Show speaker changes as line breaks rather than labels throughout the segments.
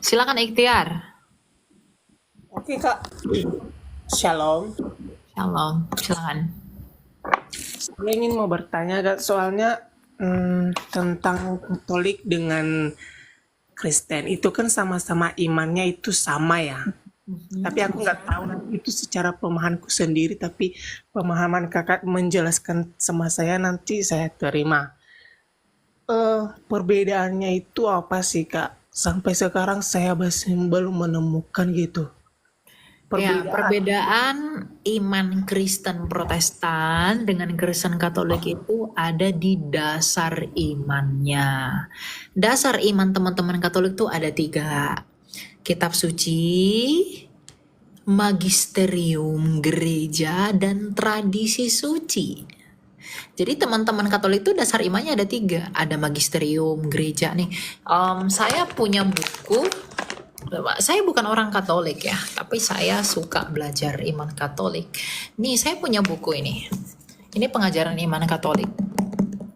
Silakan ikhtiar.
Oke Kak, Shalom.
Shalom, silakan.
Saya ingin mau bertanya Kak, soalnya tentang Katolik dengan Kristen itu kan sama-sama imannya itu sama ya. Tapi aku nggak tahu nanti itu secara pemahamanku sendiri, tapi pemahaman Kakak menjelaskan sama saya nanti saya terima. Perbedaannya itu apa sih Kak? Sampai sekarang saya masih belum menemukan gitu.
Ya,
Perbedaan.
perbedaan iman Kristen Protestan dengan Kristen Katolik itu ada di dasar imannya. Dasar iman teman-teman Katolik itu ada 3. Kitab suci, magisterium gereja, dan tradisi suci. Jadi teman-teman Katolik itu dasar imannya ada 3. Ada magisterium gereja nih. Saya punya buku. Saya bukan orang Katolik ya, tapi saya suka belajar iman Katolik. Nih, saya punya buku ini. Ini pengajaran iman Katolik,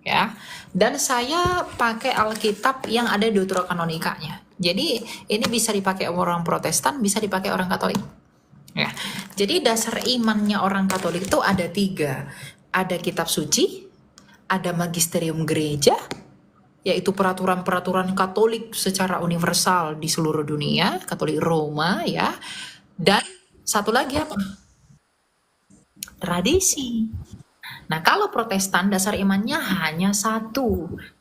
ya. Dan saya pakai Alkitab yang ada Deuterokanonikanya. Jadi ini bisa dipakai orang Protestan, bisa dipakai orang Katolik. Ya. Jadi dasar imannya orang Katolik itu ada 3. Ada kitab suci, ada magisterium gereja, yaitu peraturan-peraturan Katolik secara universal di seluruh dunia, Katolik Roma ya. Dan satu lagi apa? Tradisi. Nah, kalau Protestan dasar imannya hanya 1,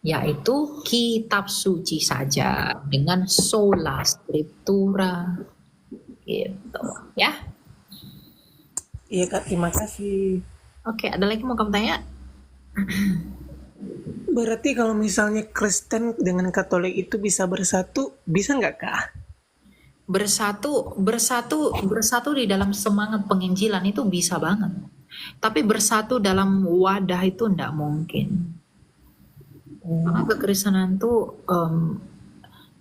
yaitu kitab suci saja dengan sola scriptura gitu ya.
Iya Kak, terima kasih.
Oke, ada lagi mau kamu tanya?
Berarti kalau misalnya Kristen dengan Katolik itu bisa bersatu, bisa nggak Kak?
Bersatu di dalam semangat penginjilan itu bisa banget. Tapi bersatu dalam wadah itu enggak mungkin. Karena kekristenan tuh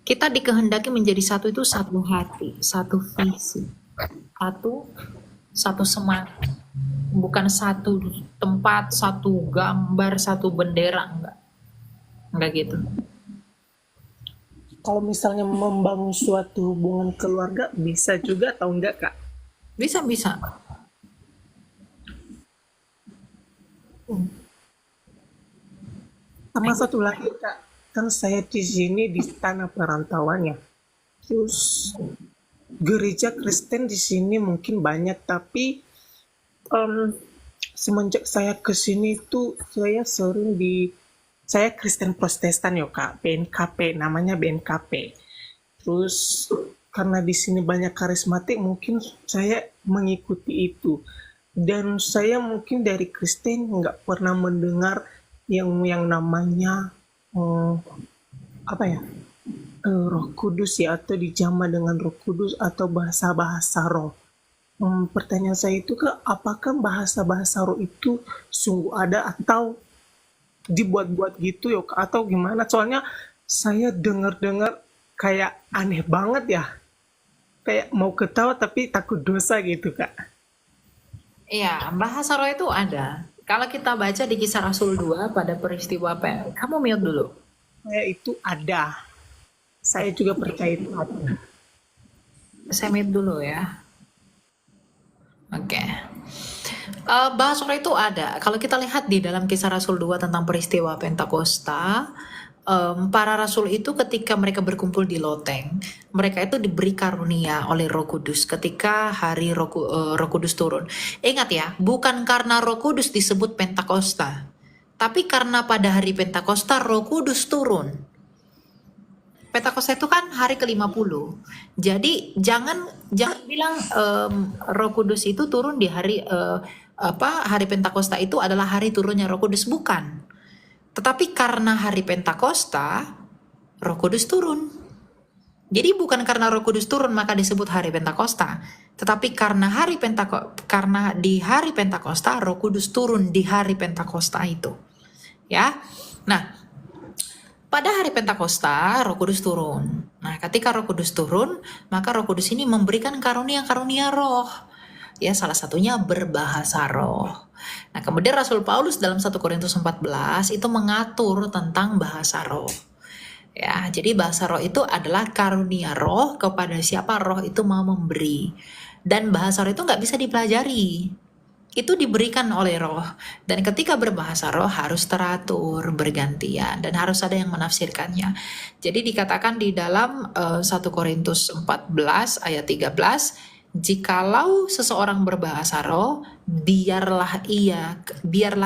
kita dikehendaki menjadi satu itu satu hati, satu visi, satu satu semangat. Bukan satu tempat, satu gambar, satu bendera, enggak. Enggak gitu.
Kalau misalnya membangun suatu hubungan keluarga, bisa juga atau enggak Kak?
Bisa-bisa.
Sama satu lagi Kak, kan saya di sini di tanah perantauannya. Terus gereja Kristen di sini mungkin banyak, tapi em, semenjak saya ke sini tuh saya Kristen Protestan ya Kak, BNKP, namanya BNKP. Terus karena di sini banyak karismatik, mungkin saya mengikuti itu. Dan saya mungkin dari Kristen nggak pernah mendengar yang namanya eh, apa ya, Roh Kudus ya, atau dijama dengan Roh Kudus atau bahasa-bahasa roh. Pertanyaan saya itu Kak, apakah bahasa-bahasa roh itu sungguh ada atau dibuat-buat gitu ya Kak, atau gimana? Soalnya saya dengar-dengar kayak aneh banget ya. Kayak mau ketawa tapi takut dosa gitu Kak.
Iya, bahasa roh itu ada. Kalau kita baca di Kisah Rasul 2 pada peristiwa kamu mute dulu.
Kayak itu ada. Saya juga percaya itu ada.
Saya mute dulu ya. Oke. Bahasa roh itu ada. Kalau kita lihat di dalam Kisah Rasul 2 tentang peristiwa Pentakosta, para rasul itu ketika mereka berkumpul di loteng, mereka itu diberi karunia oleh Roh Kudus ketika hari Roh Kudus turun. Ingat ya, bukan karena Roh Kudus disebut Pentakosta, tapi karena pada hari Pentakosta Roh Kudus turun. Pentakosta itu kan hari ke-50. Jadi jangan bilang Roh Kudus itu turun di hari hari Pentakosta itu adalah hari turunnya Roh Kudus, bukan. Tetapi karena hari Pentakosta, Roh Kudus turun. Jadi bukan karena Roh Kudus turun maka disebut hari Pentakosta, tetapi karena karena di hari Pentakosta Roh Kudus turun di hari Pentakosta itu. Ya. Nah, pada hari Pentakosta Roh Kudus turun. Nah, ketika Roh Kudus turun, maka Roh Kudus ini memberikan karunia-karunia roh. Ya, salah satunya berbahasa roh. Nah, kemudian Rasul Paulus dalam 1 Korintus 14 itu mengatur tentang bahasa roh. Ya, jadi bahasa roh itu adalah karunia roh kepada siapa roh itu mau memberi. Dan bahasa roh itu nggak bisa dipelajari. Itu diberikan oleh roh. Dan ketika berbahasa roh harus teratur, bergantian, dan harus ada yang menafsirkannya. Jadi dikatakan di dalam 1 Korintus 14 ayat 13, jikalau seseorang berbahasa roh, biarlah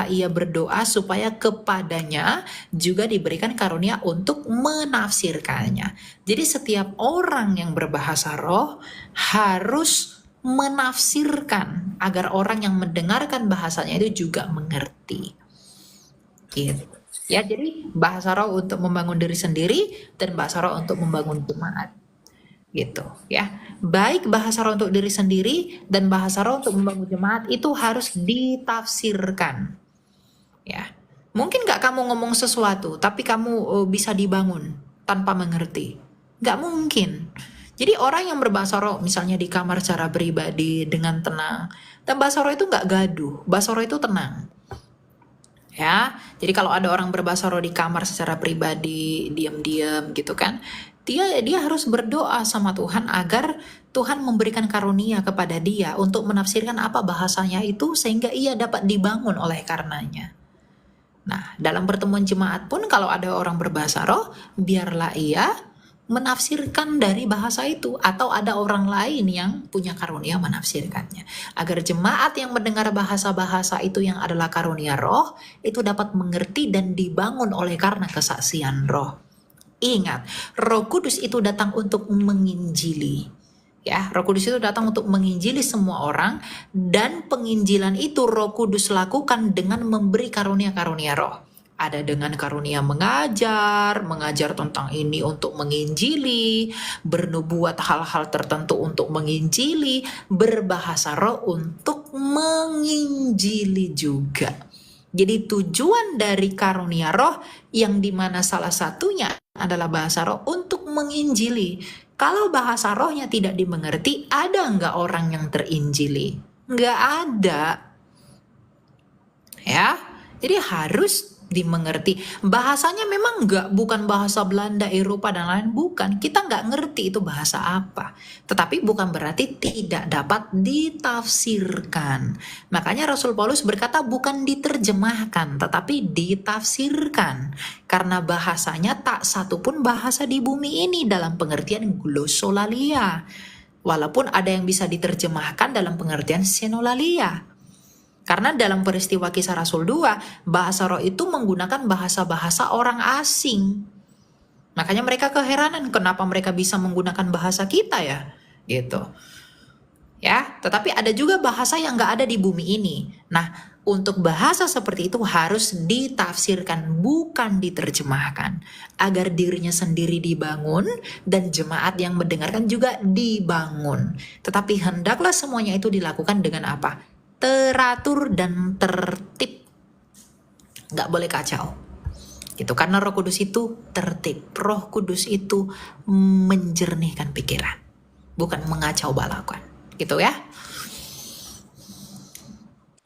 ia berdoa supaya kepadanya juga diberikan karunia untuk menafsirkannya. Jadi setiap orang yang berbahasa roh harus menafsirkan agar orang yang mendengarkan bahasanya itu juga mengerti. Gitu. Ya, jadi bahasa roh untuk membangun diri sendiri dan bahasa roh untuk membangun jemaat. Gitu ya. Baik bahasa roh untuk diri sendiri dan bahasa roh untuk membangun jemaat itu harus ditafsirkan. Ya. Mungkin nggak kamu ngomong sesuatu, tapi kamu bisa dibangun tanpa mengerti. Nggak mungkin. Jadi orang yang berbahasa roh, misalnya di kamar secara pribadi dengan tenang, dan bahasa roh itu nggak gaduh, bahasa roh itu tenang. Ya, jadi kalau ada orang berbahasa roh di kamar secara pribadi, diam-diam gitu kan, dia harus berdoa sama Tuhan agar Tuhan memberikan karunia kepada dia untuk menafsirkan apa bahasanya itu sehingga ia dapat dibangun oleh karenanya. Nah, dalam pertemuan jemaat pun kalau ada orang berbahasa roh, biarlah ia menafsirkan dari bahasa itu atau ada orang lain yang punya karunia menafsirkannya. Agar jemaat yang mendengar bahasa-bahasa itu yang adalah karunia roh, itu dapat mengerti dan dibangun oleh karena kesaksian roh. Ingat, Roh Kudus itu datang untuk menginjili. Ya, Roh Kudus itu datang untuk menginjili semua orang dan penginjilan itu Roh Kudus lakukan dengan memberi karunia-karunia roh. Ada dengan karunia mengajar tentang ini untuk menginjili, bernubuat hal-hal tertentu untuk menginjili, berbahasa roh untuk menginjili juga. Jadi tujuan dari karunia roh yang dimana salah satunya adalah bahasa roh untuk menginjili. Kalau bahasa rohnya tidak dimengerti, ada nggak orang yang terinjili? Nggak ada. Ya, jadi harus dimengerti. Bahasanya memang bukan bahasa Belanda, Eropa dan lain, bukan. Kita nggak ngerti itu bahasa apa. Tetapi bukan berarti tidak dapat ditafsirkan. Makanya Rasul Paulus berkata bukan diterjemahkan, tetapi ditafsirkan. Karena bahasanya tak satu pun bahasa di bumi ini dalam pengertian glosolalia. Walaupun ada yang bisa diterjemahkan dalam pengertian senolalia. Karena dalam peristiwa Kisah Rasul 2, bahasa roh itu menggunakan bahasa-bahasa orang asing. Makanya mereka keheranan kenapa mereka bisa menggunakan bahasa kita ya, gitu. Ya, tetapi ada juga bahasa yang nggak ada di bumi ini. Nah, untuk bahasa seperti itu harus ditafsirkan, bukan diterjemahkan. Agar dirinya sendiri dibangun dan jemaat yang mendengarkan juga dibangun. Tetapi hendaklah semuanya itu dilakukan dengan apa? Teratur dan tertib, nggak boleh kacau gitu, karena Roh Kudus itu tertib. Roh Kudus itu menjernihkan pikiran, bukan mengacau balakan, gitu ya.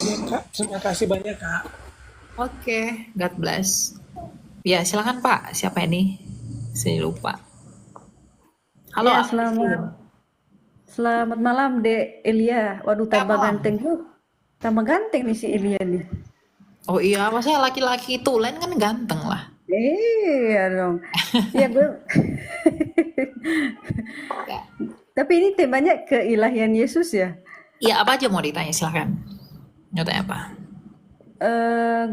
Ya Kak, terima kasih banyak Kak.
Oke, God bless. Ya, silakan Pak. Siapa ini? Saya lupa. Halo,
Ya, selamat malam, Dek Elia. Waduh, tambah
malam.
ganteng tuh. Tambah ganteng nih si Elia nih.
Oh iya, maksudnya laki-laki tulen kan ganteng lah.
Iya dong. Ya, gue.
Ya.
Tapi ini temanya keilahian Yesus ya.
Iya, apa aja mau ditanya, silakan. Mau tanya apa?
Eh,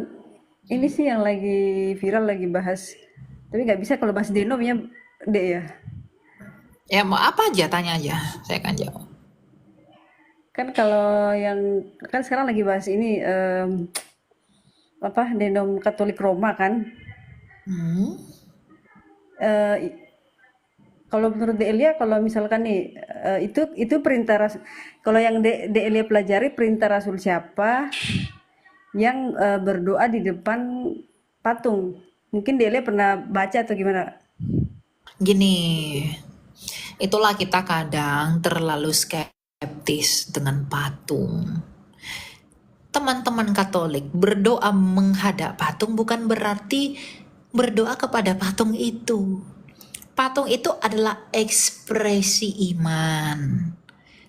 ini sih yang lagi viral, lagi bahas. Tapi nggak bisa kalau bahas denomnya, Dek ya.
Ya mau apa aja, tanya aja. Saya akan jawab.
Kan kalau yang kan sekarang lagi bahas ini apa denom Katolik Roma kan. Eh, Kalau menurut Delia, kalau misalkan nih itu perintah kalau yang Delia pelajari perintah Rasul siapa yang berdoa di depan patung? Mungkin Delia pernah baca atau gimana?
Gini, itulah kita kadang terlalu skeptis dengan patung. Teman-teman Katolik berdoa menghadap patung bukan berarti berdoa kepada patung itu. Patung itu adalah ekspresi iman.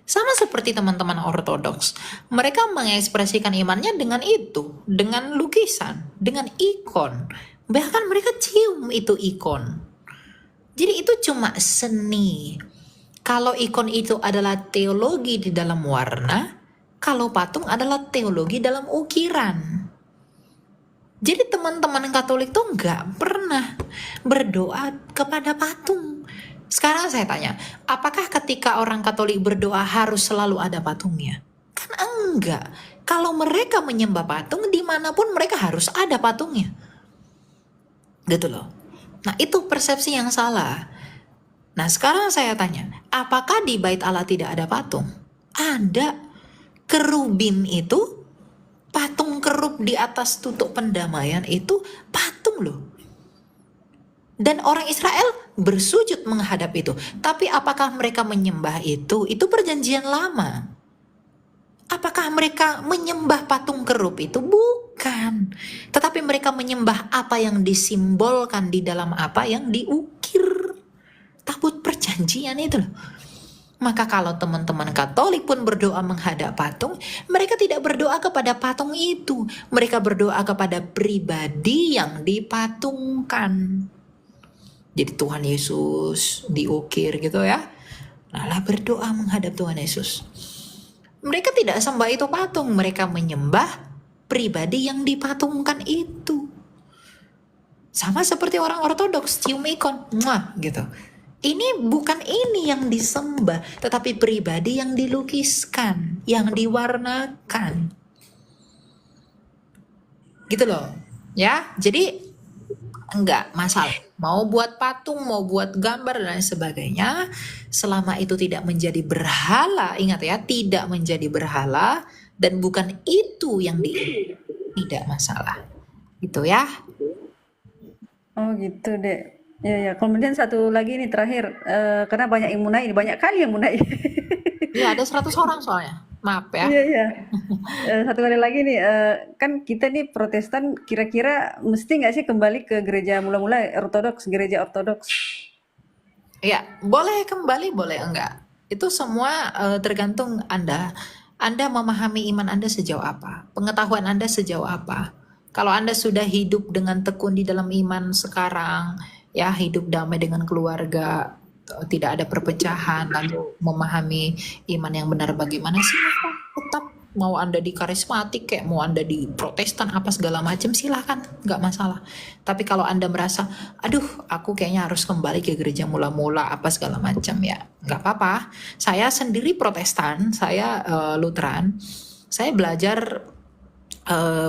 Sama seperti teman-teman ortodoks. Mereka mengekspresikan imannya dengan itu, dengan lukisan, dengan ikon. Bahkan mereka cium itu ikon. Jadi itu cuma seni. Kalau ikon itu adalah teologi di dalam warna, kalau patung adalah teologi dalam ukiran. Jadi teman-teman Katolik tuh nggak pernah berdoa kepada patung. Sekarang saya tanya, apakah ketika orang Katolik berdoa harus selalu ada patungnya? Kan enggak. Kalau mereka menyembah patung, dimanapun mereka harus ada patungnya. Gitu loh. Nah itu persepsi yang salah. Nah sekarang saya tanya, apakah di Bait Allah tidak ada patung? Ada. Kerubim itu, patung kerub di atas tutuk pendamaian itu patung loh. Dan orang Israel bersujud menghadap itu. Tapi apakah mereka menyembah itu? Itu perjanjian lama. Apakah mereka menyembah patung kerub itu? Bukan. Tetapi mereka menyembah apa yang disimbolkan di dalam apa yang diukir. Tabut perjanjian itu loh. Maka kalau teman-teman Katolik pun berdoa menghadap patung, mereka tidak berdoa kepada patung itu. Mereka berdoa kepada pribadi yang dipatungkan. Jadi Tuhan Yesus diukir gitu ya. Nah, berdoa menghadap Tuhan Yesus. Mereka tidak sembah itu patung, mereka menyembah pribadi yang dipatungkan itu. Sama seperti orang ortodoks, cium ikon, gitu. Ini bukan ini yang disembah, tetapi pribadi yang dilukiskan, yang diwarnakan. Gitu loh. Ya, jadi enggak masalah. Mau buat patung, mau buat gambar dan lain sebagainya, selama itu tidak menjadi berhala, ingat ya, tidak menjadi berhala dan bukan itu yang tidak masalah. Gitu ya.
Oh gitu deh. Ya, kemudian satu lagi nih terakhir, karena banyak yang munai, banyak kali yang munai.
Iya, ada 100 orang soalnya. Maaf ya.
Iya. Satu kali lagi nih, kan kita nih Protestan kira-kira mesti nggak sih kembali ke gereja mula-mula Ortodoks, gereja Ortodoks?
Iya, boleh kembali, boleh enggak. Itu semua tergantung Anda. Anda memahami iman Anda sejauh apa, pengetahuan Anda sejauh apa. Kalau Anda sudah hidup dengan tekun di dalam iman sekarang, ya hidup damai dengan keluarga, tidak ada perpecahan, lalu memahami iman yang benar bagaimana, silahkan tetap. Mau Anda di karismatik kayak mau Anda di Protestan apa segala macam, silahkan, nggak masalah. Tapi kalau Anda merasa, aduh aku kayaknya harus kembali ke gereja mula-mula apa segala macam, ya nggak apa-apa. Saya sendiri Protestan, saya Lutheran, saya belajar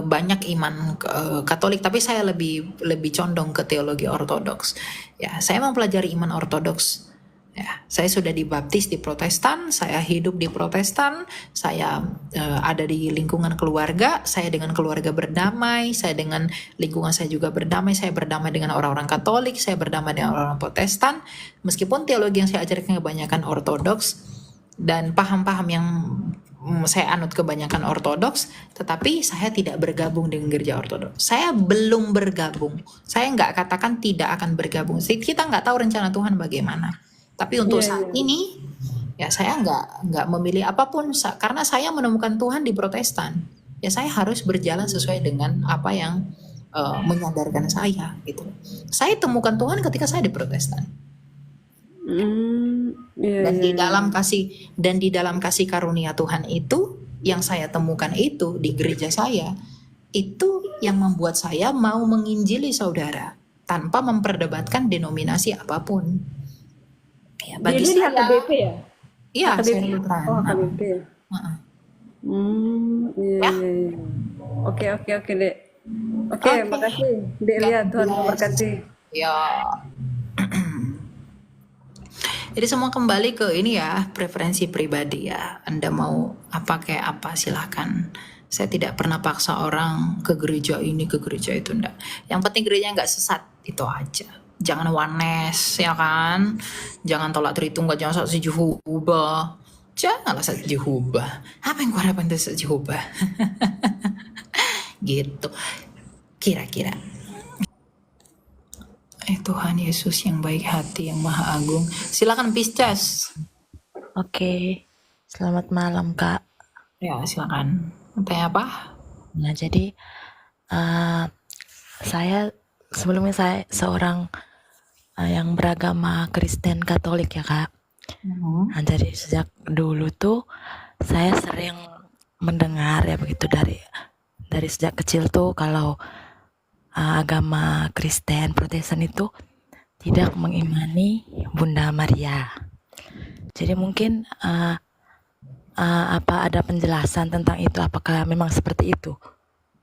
banyak iman Katolik, tapi saya lebih condong ke teologi Ortodoks. Ya, saya mempelajari iman Ortodoks. Ya, saya sudah dibaptis di Protestan, saya hidup di Protestan, saya ada di lingkungan keluarga, saya dengan keluarga berdamai, saya dengan lingkungan saya juga berdamai, saya berdamai dengan orang-orang Katolik, saya berdamai dengan orang-orang Protestan, meskipun teologi yang saya ajarkan kebanyakan Ortodoks dan paham-paham yang saya anut kebanyakan Ortodoks, tetapi saya tidak bergabung dengan gereja Ortodoks. Saya belum bergabung. Saya nggak katakan tidak akan bergabung. Kita nggak tahu rencana Tuhan bagaimana. Tapi untuk saat ini, ya saya nggak memilih apapun karena saya menemukan Tuhan di Protestan. Ya saya harus berjalan sesuai dengan apa yang menyadarkan saya gitu. Saya temukan Tuhan ketika saya di Protestan. Dan di dalam kasih karunia Tuhan itu yang saya temukan itu di gereja saya, itu yang membuat saya mau menginjili saudara tanpa memperdebatkan denominasi apapun. Ya, bagi
Jadi
saya,
HKBP ya?
Iya,
HKBP.
saya Lutheran.
Oh, HKBP ya?
Ya.
Oke, Dek. Oke, makasih Dek Elia, Tuhan memberkati.
Ya. Jadi semua kembali ke ini ya, preferensi pribadi ya. Anda mau apa kayak apa, silahkan. Saya tidak pernah paksa orang ke gereja ini, ke gereja itu, enggak. Yang penting gerejanya nggak sesat, itu aja. Jangan wanes, ya kan? Jangan tolak Tritunggal, jangan sok Jehovah. Janganlah sok Jehovah. Apa yang kuharapkan dari sok Jehovah? Gitu. Kira-kira. Tuhan Yesus yang baik hati, yang maha agung. Silakan Pisces.
Oke, selamat malam Kak.
Ya, silakan. Tanya apa?
Nah, jadi saya sebelumnya saya seorang yang beragama Kristen Katolik ya Kak. Nah, jadi sejak dulu tuh saya sering mendengar ya begitu dari sejak kecil tuh kalau agama Kristen Protestan itu tidak mengimani Bunda Maria. Jadi mungkin apa ada penjelasan tentang itu? Apakah memang seperti itu?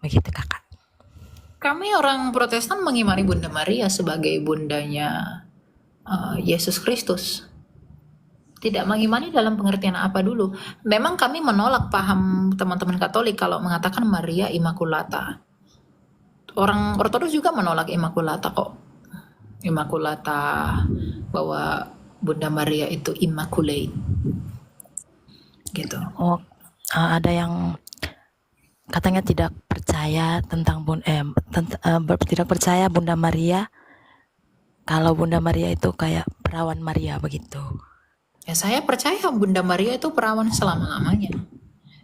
Begitu Kakak.
Kami orang Protestan mengimani Bunda Maria sebagai bundanya Yesus Kristus. Tidak mengimani dalam pengertian apa dulu. Memang kami menolak paham teman-teman Katolik kalau mengatakan Maria Immaculata. Orang Ortodoks juga menolak Immaculata kok. Immaculata, bahwa Bunda Maria itu immaculate. Gitu.
Oh, ada yang katanya tidak percaya tentang tidak percaya Bunda Maria. Kalau Bunda Maria itu kayak perawan Maria begitu.
Ya, saya percaya Bunda Maria itu perawan selama-lamanya.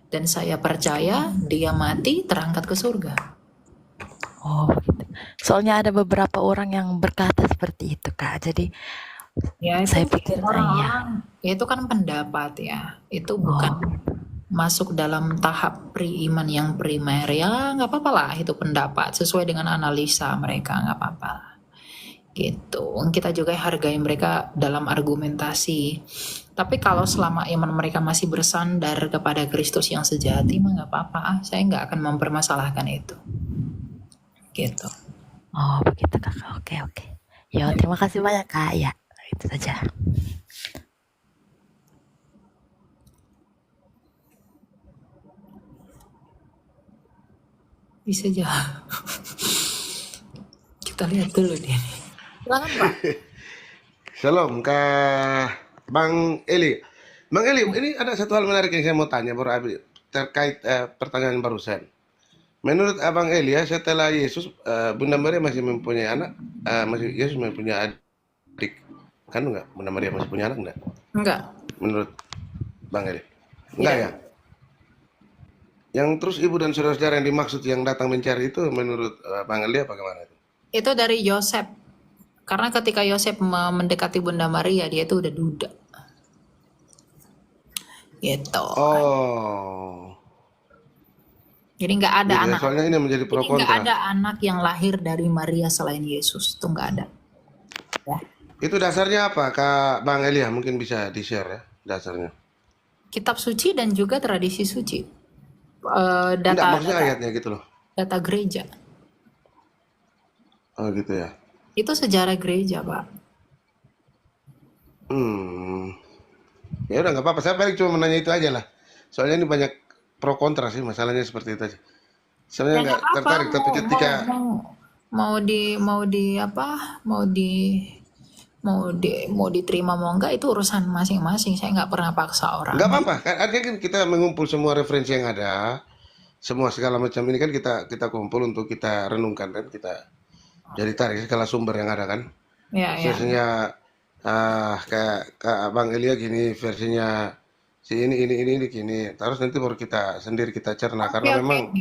Dan saya percaya dia mati terangkat ke surga.
Oh, begitu. Soalnya ada beberapa orang yang berkata seperti itu, Kak. Jadi
Ya, itu
saya pikir iya.
orang-orang, ya itu kan pendapat ya. Itu bukan masuk dalam tahap beriman yang primer. Ya nggak apa-apa lah, itu pendapat sesuai dengan analisa mereka, nggak apa-apa. Gitu. Kita juga hargai mereka dalam argumentasi. Tapi kalau selama iman mereka masih bersandar kepada Kristus yang sejati, mah nggak apa-apa. Saya nggak akan mempermasalahkan itu. Gitu.
Oh, begitu Kakak. Oke. Ya, terima kasih banyak Kak. Ya, itu saja.
Bisa aja. Kita lihat dulu dia. Silakan Pak.
Shalom Kak Bang Eli. Bang Eli, ini ada satu hal menarik yang saya mau tanya Bro Abi terkait pertanyaan barusan. Menurut Abang Eli ya, setelah Yesus, Bunda Maria masih mempunyai anak, masih Yesus mempunyai adik, kan enggak? Bunda Maria masih punya anak enggak?
Enggak.
Menurut Bang Eli, enggak
Iya.
ya? Yang terus ibu dan saudara-saudara yang dimaksud yang datang mencari itu, menurut Bang Eli apa gimana itu?
Itu dari Yosef. Karena ketika Yosef mendekati Bunda Maria, dia itu udah duda. Gitu.
Oh,
Jadi nggak ada
gitu ya.
anak.
Soalnya ini menjadi pro
Jadi nggak
kontra.
ada anak yang lahir dari Maria selain Yesus. Itu nggak ada. Ya.
Itu dasarnya apa Kak Bang Elia? Mungkin bisa di-share ya dasarnya.
Kitab suci dan juga tradisi suci.
Enggak, maksudnya ayatnya gitu loh.
Data gereja.
Oh gitu ya.
Itu sejarah gereja, Pak.
Ya udah nggak apa-apa. Saya paling cuma menanya itu aja lah. Soalnya ini banyak pro kontra sih masalahnya seperti itu aja. Soalnya
Ya
nggak
nggak apa-apa.
tertarik tapi ketika
mau diterima mau enggak itu urusan masing-masing. Saya nggak pernah paksa orang.
nggak apa-apa kan artinya kan kita mengumpul semua referensi yang ada, semua segala macam ini kan kita kumpul untuk kita renungkan kan kita jadi tarik segala sumber yang ada kan.
Ya.
Versinya kayak Bang Elia gini, versinya si ini gini. Terus nanti baru kita sendiri kita cerna karena memang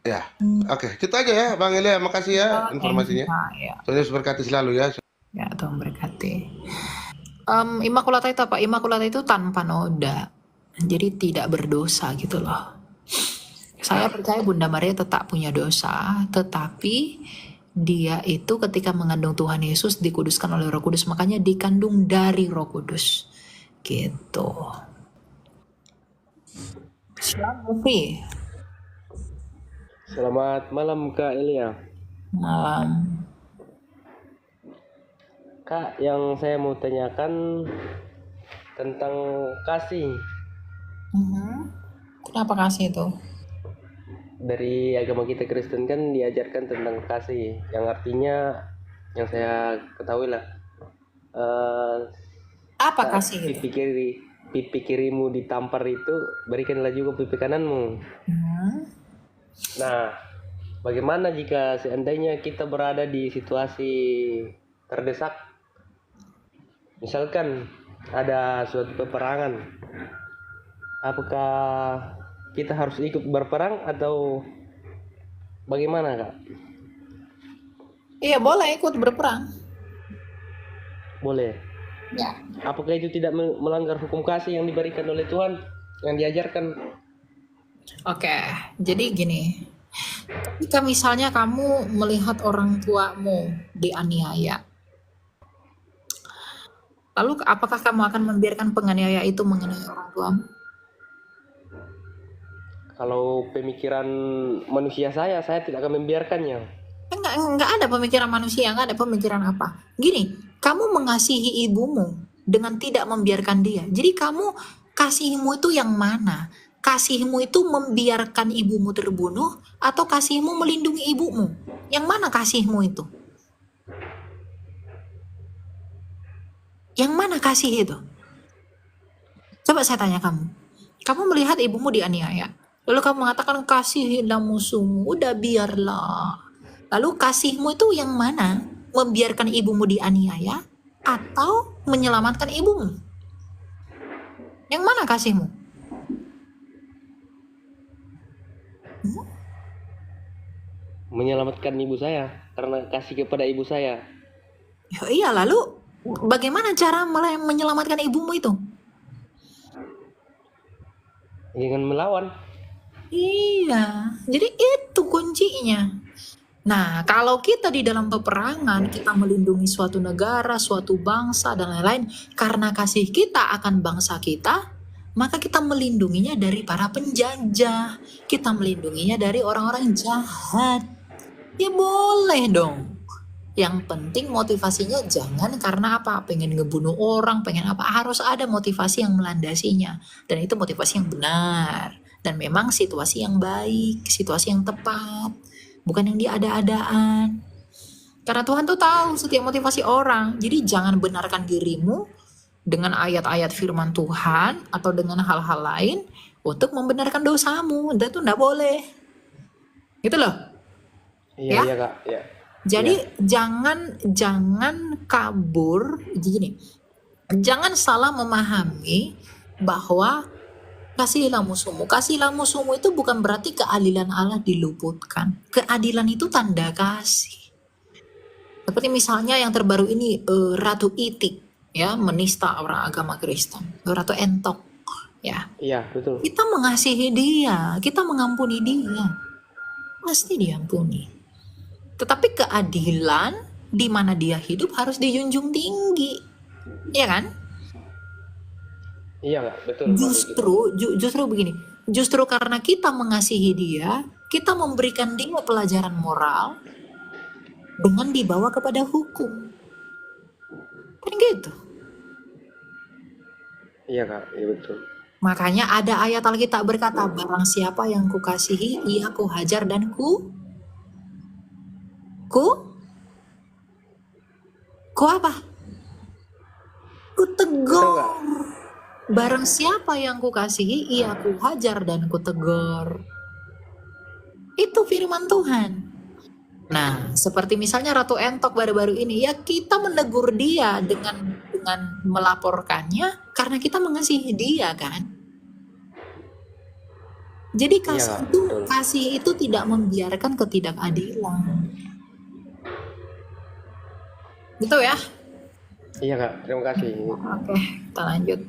Ya.
oke, gitu aja ya Bang Elia, makasih ya informasinya.
Ya.
Tuhan Yesus berkati selalu ya.
Ya, Tuhan berkati. Immaculata itu apa? Immaculata itu tanpa noda. Jadi tidak berdosa gitu loh. Saya percaya Bunda Maria tetap punya dosa, tetapi dia itu ketika mengandung Tuhan Yesus dikuduskan oleh Roh Kudus, makanya dikandung dari Roh Kudus. Gitu. Selamat
Selamat malam Kak Elia.
malam.
Kak, yang saya mau tanyakan tentang kasih.
Kenapa kasih itu?
Dari agama kita Kristen kan diajarkan tentang kasih, yang artinya yang saya ketahui lah,
Apa
saat
kasih itu?
pipi kirimu ditampar itu, berikanlah juga pipi kananmu. Nah, bagaimana jika seandainya kita berada di situasi terdesak? Misalkan ada suatu peperangan, apakah kita harus ikut berperang atau bagaimana, Kak?
Iya, boleh ikut berperang.
Boleh.
Ya.
Apakah itu tidak melanggar hukum kasih yang diberikan oleh Tuhan, yang diajarkan?
Oke, jadi gini. Jika misalnya kamu melihat orang tuamu dianiaya, lalu apakah kamu akan membiarkan penganiaya itu menganiaya orang tuamu?
Kalau pemikiran manusia saya tidak akan membiarkannya.
Enggak ada pemikiran manusia, enggak ada pemikiran apa. Gini, kamu mengasihi ibumu dengan tidak membiarkan dia. Jadi kamu, kasihmu itu yang mana? Kasihmu itu membiarkan ibumu terbunuh atau kasihmu melindungi ibumu? Yang mana kasihmu itu? Yang mana kasih itu? Coba saya tanya kamu. Kamu melihat ibumu dianiaya. Lalu kamu mengatakan kasihilah musuhmu, udah biarlah. Lalu kasihmu itu yang mana? Membiarkan ibumu dianiaya atau menyelamatkan ibumu? Yang mana kasihmu?
Menyelamatkan ibu saya karena kasih kepada ibu saya.
Ya, iya, lalu bagaimana cara menyelamatkan ibumu itu?
Jangan melawan.
Iya, jadi itu kuncinya. Nah, kalau kita di dalam peperangan, kita melindungi suatu negara, suatu bangsa, dan lain-lain, karena kasih kita akan bangsa kita, maka kita melindunginya dari para penjajah, kita melindunginya dari orang-orang jahat. Ya boleh dong. Yang penting motivasinya jangan karena apa? Pengen ngebunuh orang, pengen apa? Harus ada motivasi yang melandasinya. Dan itu motivasi yang benar. Dan memang situasi yang baik, situasi yang tepat. Bukan yang diada-adaan. Karena Tuhan tuh tahu setiap motivasi orang. Jadi jangan benarkan dirimu dengan ayat-ayat firman Tuhan atau dengan hal-hal lain untuk membenarkan dosamu. Itu enggak boleh. Gitu loh.
Iya,
Ya?
iya, Kak. Ya.
Jadi jangan kabur gini. Jangan salah memahami bahwa kasihilah musuhmu. Kasihilah musuhmu itu bukan berarti keadilan Allah diluputkan. Keadilan itu tanda kasih. Seperti misalnya yang terbaru ini Ratu Itik ya, menista orang agama Kristen. Ratu Entok ya.
Iya, betul.
Kita mengasihi dia, kita mengampuni dia. Pasti diampuni. Tetapi keadilan di mana dia hidup harus dijunjung tinggi. Iya kan?
Iya, Kak. Betul.
Justru begini. Justru karena kita mengasihi dia, kita memberikan dia pelajaran moral dengan dibawa kepada hukum. Kan gitu.
Iya, Kak. Iya, betul.
Makanya ada ayat Alkitab berkata, barang siapa yang kukasihi, ia kuhajar dan ku apa? Ku tegur. Barang siapa yang kukasihi, ia kuhajar dan kutegur. Itu firman Tuhan. Nah, seperti misalnya Ratu Entok baru-baru ini, ya kita menegur dia dengan melaporkannya karena kita mengasihi dia kan. Jadi
Iya, betul.
kasih itu tidak membiarkan ketidakadilan. Gitu ya.
Iya, Kak. Terima kasih.
Oke, kita lanjut.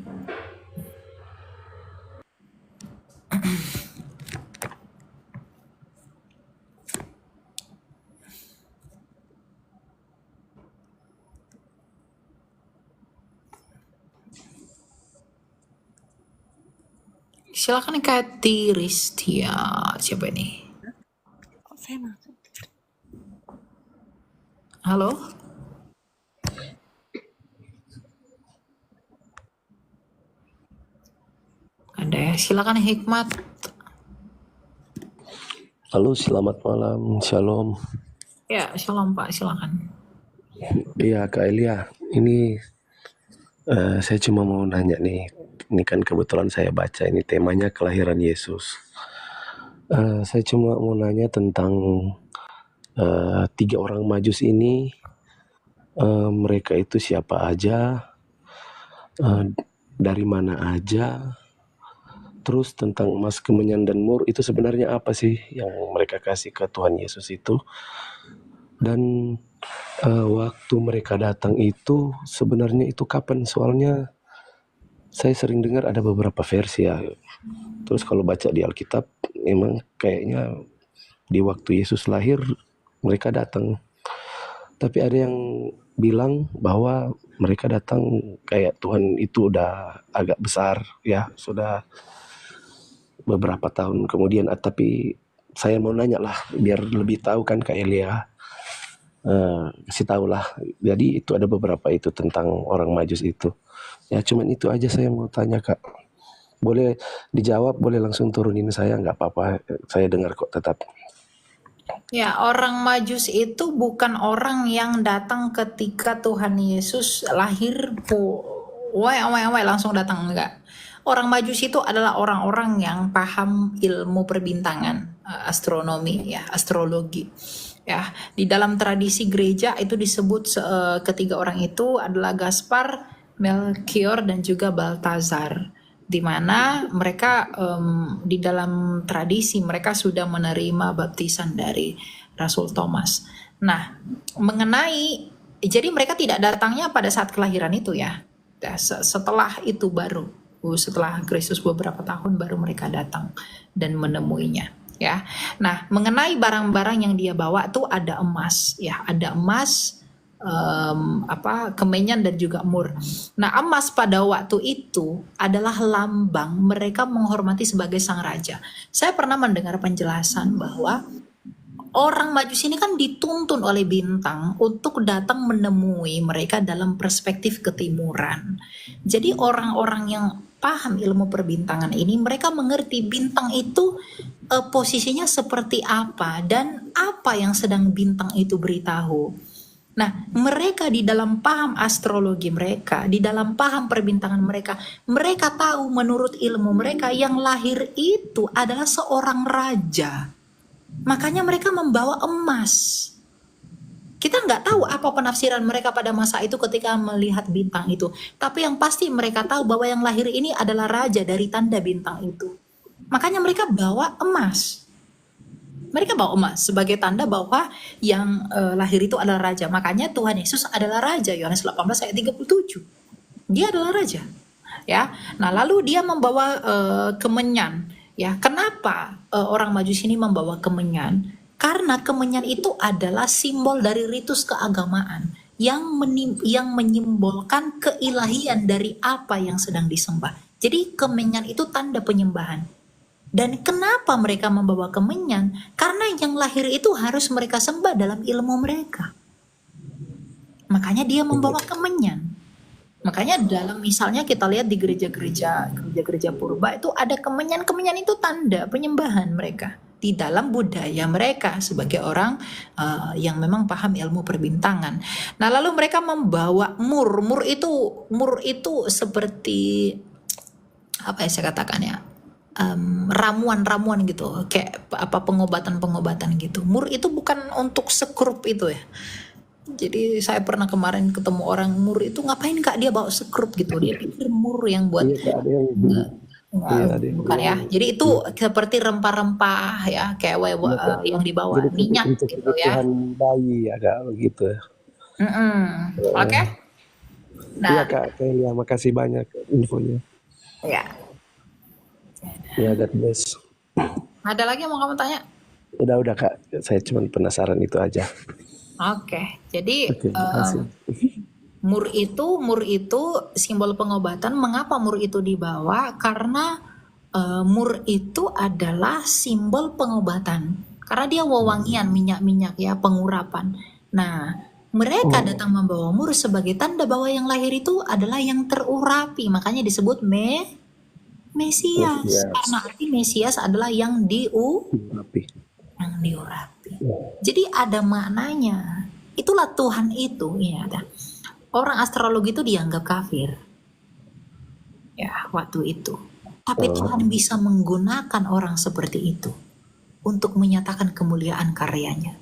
Silakan Kati Ristia. Siapa ini? Halo? Ada ya. Silakan Hikmat.
Halo, selamat malam, shalom.
Ya, shalom Pak, silakan.
Iya, Kak Elia, ini saya cuma mau nanya nih, ini kan kebetulan saya baca ini temanya kelahiran Yesus. Saya cuma mau nanya tentang tiga orang Majus ini mereka itu siapa aja, dari mana aja, terus tentang emas, kemenyan, dan mur itu sebenarnya apa sih yang mereka kasih ke Tuhan Yesus itu, dan waktu mereka datang itu sebenarnya itu kapan, soalnya saya sering dengar ada beberapa versi ya. Terus kalau baca di Alkitab memang kayaknya di waktu Yesus lahir mereka datang. Tapi ada yang bilang bahwa mereka datang kayak Tuhan itu udah agak besar ya, sudah beberapa tahun kemudian. Tapi saya mau nanya lah biar lebih tahu kan Kak Elia, kasih tahu lah. Jadi itu ada beberapa itu tentang orang Majus itu. Ya cuman itu aja saya mau tanya Kak. Boleh dijawab, boleh langsung turunin saya, nggak apa-apa. Saya dengar kok tetap.
Ya, orang Majus itu bukan orang yang datang ketika Tuhan Yesus lahir, langsung datang, enggak. Orang Majus itu adalah orang-orang yang paham ilmu perbintangan, astronomi, ya, astrologi. Ya, di dalam tradisi gereja itu disebut ketiga orang itu adalah Gaspar, Melchior, dan juga Baltazar, di mana mereka di dalam tradisi mereka sudah menerima baptisan dari Rasul Thomas. Nah, jadi mereka tidak datangnya pada saat kelahiran itu ya. Setelah itu baru, setelah Kristus beberapa tahun baru mereka datang dan menemuinya. Ya, nah mengenai barang-barang yang dia bawa tuh ada emas, ya, ada emas, kemenyan, dan juga mur. Nah, emas pada waktu itu adalah lambang mereka menghormati sebagai sang raja. Saya pernah mendengar penjelasan bahwa orang Majus ini kan dituntun oleh bintang untuk datang menemui mereka dalam perspektif ketimuran. Jadi orang-orang yang paham ilmu perbintangan ini, mereka mengerti bintang itu posisinya seperti apa dan apa yang sedang bintang itu beritahu. Nah, mereka di dalam paham astrologi mereka, di dalam paham perbintangan mereka, mereka tahu menurut ilmu mereka yang lahir itu adalah seorang raja. Makanya mereka membawa emas. Kita nggak tahu apa penafsiran mereka pada masa itu ketika melihat bintang itu. Tapi yang pasti mereka tahu bahwa yang lahir ini adalah raja dari tanda bintang itu. Makanya mereka bawa emas. Mereka bawa emas sebagai tanda bahwa yang lahir itu adalah raja. Makanya Tuhan Yesus adalah raja. Yohanes 18 ayat 37. Dia adalah raja. Ya. Nah, lalu dia membawa kemenyan. Ya, kenapa orang Majus ini membawa kemenyan? Karena kemenyan itu adalah simbol dari ritus keagamaan yang menyimbolkan keilahian dari apa yang sedang disembah. Jadi kemenyan itu tanda penyembahan. Dan kenapa mereka membawa kemenyan? Karena yang lahir itu harus mereka sembah dalam ilmu mereka. Makanya dia membawa kemenyan. Makanya dalam misalnya kita lihat di gereja purba itu ada kemenyan. Kemenyan itu tanda penyembahan mereka di dalam budaya mereka sebagai orang yang memang paham ilmu perbintangan. Nah, lalu mereka membawa mur. Mur itu seperti apa ya saya katakan ya? Ramuan-ramuan gitu, kayak apa pengobatan-pengobatan gitu. Mur itu bukan untuk sekrup itu ya. Jadi saya pernah kemarin ketemu orang mur itu, ngapain Kak dia bawa sekrup gitu. Dia pikir mur yang buat bukan ya. Jadi itu seperti rempah-rempah ya, kayak yang dibawa minyak gitu ya.
Kebutuhan bayi agak begitu.
Oke. Nah,
Iya Kak Elia, makasih banyak infonya.
ya.
Ya, God bless.
Ada lagi yang mau kamu tanya?
Udah Kak, saya cuma penasaran itu aja.
Oke, jadi
Oke, makasih.
mur itu simbol pengobatan. Mengapa mur itu dibawa? Karena mur itu adalah simbol pengobatan. Karena dia wewangian, minyak-minyak ya, pengurapan. Nah, mereka datang membawa mur sebagai tanda bahwa yang lahir itu adalah yang terurapi. Makanya disebut Mesias. Karena arti Mesias adalah yang diurapi. Jadi ada maknanya. Itulah Tuhan itu, ya. Orang astrologi itu dianggap kafir. Ya, waktu itu. Tapi Tuhan bisa menggunakan orang seperti itu untuk menyatakan kemuliaan karyanya.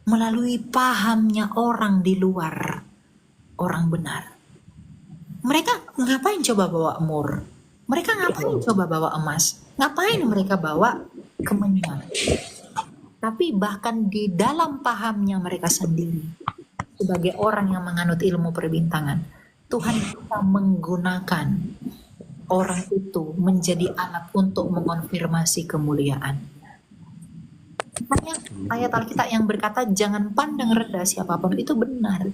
melalui pahamnya orang di luar orang benar. Mereka ngapain coba bawa mur? Mereka ngapain coba bawa emas? Ngapain mereka bawa kemenyan? Tapi bahkan di dalam pahamnya mereka sendiri, sebagai orang yang menganut ilmu perbintangan, Tuhan bisa menggunakan orang itu menjadi alat untuk mengonfirmasi kemuliaan. Makanya ayat Alkitab yang berkata jangan pandang rendah siapapun itu benar.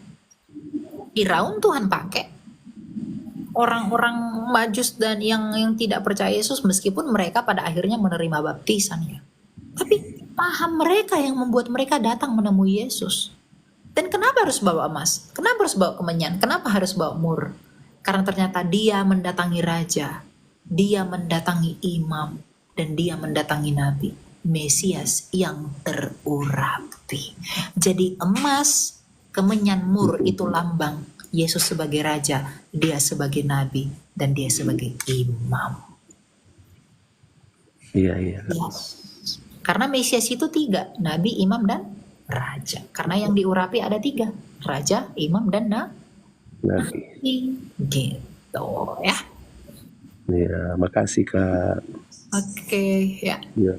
Firaun Tuhan pakai, orang-orang Majus dan yang tidak percaya Yesus, meskipun mereka pada akhirnya menerima baptisan ya. Tapi paham mereka yang membuat mereka datang menemui Yesus. Dan kenapa harus bawa emas? Kenapa harus bawa kemenyan? Kenapa harus bawa mur? Karena ternyata dia mendatangi raja, dia mendatangi imam, dan dia mendatangi nabi, Mesias yang terurapi. Jadi emas, kemenyan, mur itu lambang Yesus sebagai raja, dia sebagai nabi, dan dia sebagai imam.
Iya, iya.
Ya. Karena Mesias itu 3, nabi, imam, dan raja. Karena yang diurapi ada 3, raja, imam, dan nabi. Gitu ya.
Ya, makasih Kak.
Oke, ya.
Ya.